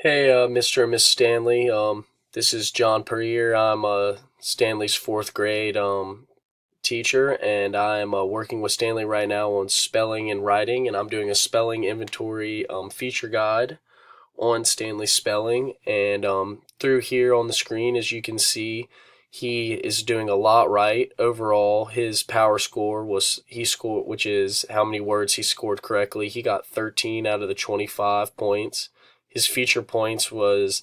Hey, Mr. and Miss Stanley. This is John Perrier. I'm Stanley's fourth grade teacher, and I'm working with Stanley right now on spelling and writing, and I'm doing a spelling inventory feature guide on Stanley's spelling. And through here on the screen, as you can see, he is doing a lot right. Overall, his power score was he scored, which is how many words he scored correctly. He got 13 out of the 25 points. His feature points was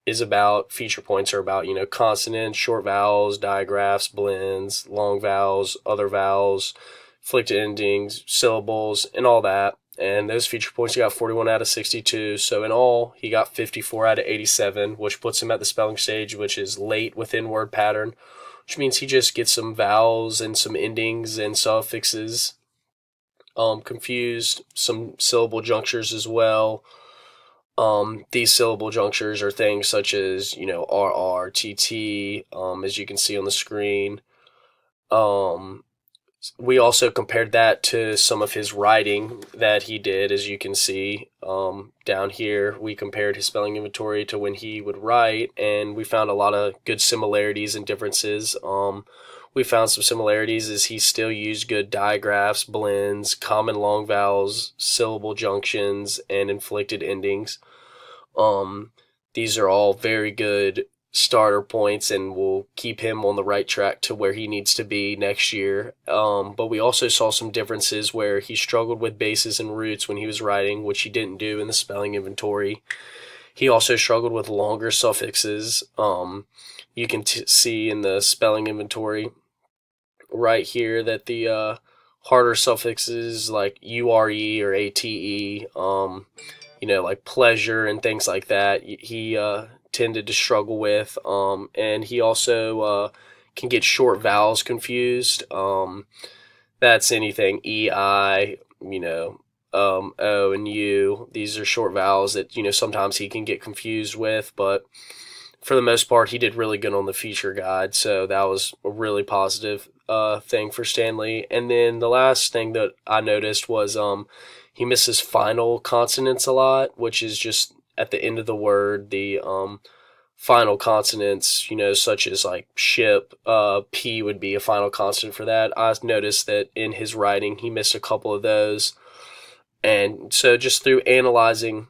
is about feature points are about consonants, short vowels, digraphs, blends, long vowels, other vowels, inflected endings, syllables, and all that. And those feature points he got 41 out of 62. So in all, he got 54 out of 87, which puts him at the spelling stage, which is late within word pattern, which means he just gets some vowels and some endings and suffixes confused, some syllable junctures as well. These syllable junctures are things such as, RR, TT, as you can see on the screen. Um, we also compared that to some of his writing that he did, as you can see down here. We compared his spelling inventory to when he would write, and we found a lot of good similarities and differences. We found some similarities as he still used good digraphs, blends, common long vowels, syllable junctions, and inflected endings. Um, these are all very good starter points and will keep him on the right track to where he needs to be next year. But we also saw some differences where he struggled with bases and roots when he was writing, which he didn't do in the spelling inventory. He also struggled with longer suffixes. You can see in the spelling inventory right here that the harder suffixes like ure or ate, like pleasure and things like that, he tended to struggle with. And he also can get short vowels confused. That's anything ei, o and u. These are short vowels that sometimes he can get confused with, but for the most part, he did really good on the feature guide, so that was a really positive thing for Stanley. And then the last thing that I noticed was he misses final consonants a lot, which is just at the end of the word, the final consonants, such as like ship, P would be a final consonant for that. I noticed that in his writing, he missed a couple of those. And so just through analyzing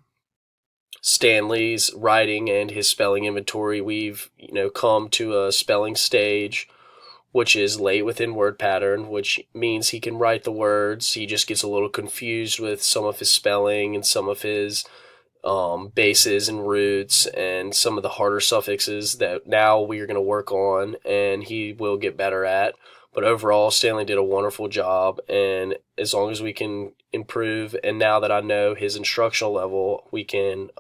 Stanley's writing and his spelling inventory, we've come to a spelling stage which is late within word pattern, which means he can write the words. He just gets a little confused with some of his spelling and some of his bases and roots and some of the harder suffixes that now we are going to work on and he will get better at. But overall, Stanley did a wonderful job, and as long as we can improve, and now that I know his instructional level, we can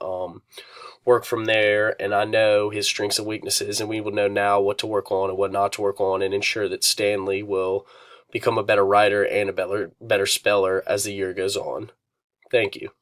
work from there, and I know his strengths and weaknesses, and we will know now what to work on and what not to work on, and ensure that Stanley will become a better writer and a better speller as the year goes on. Thank you.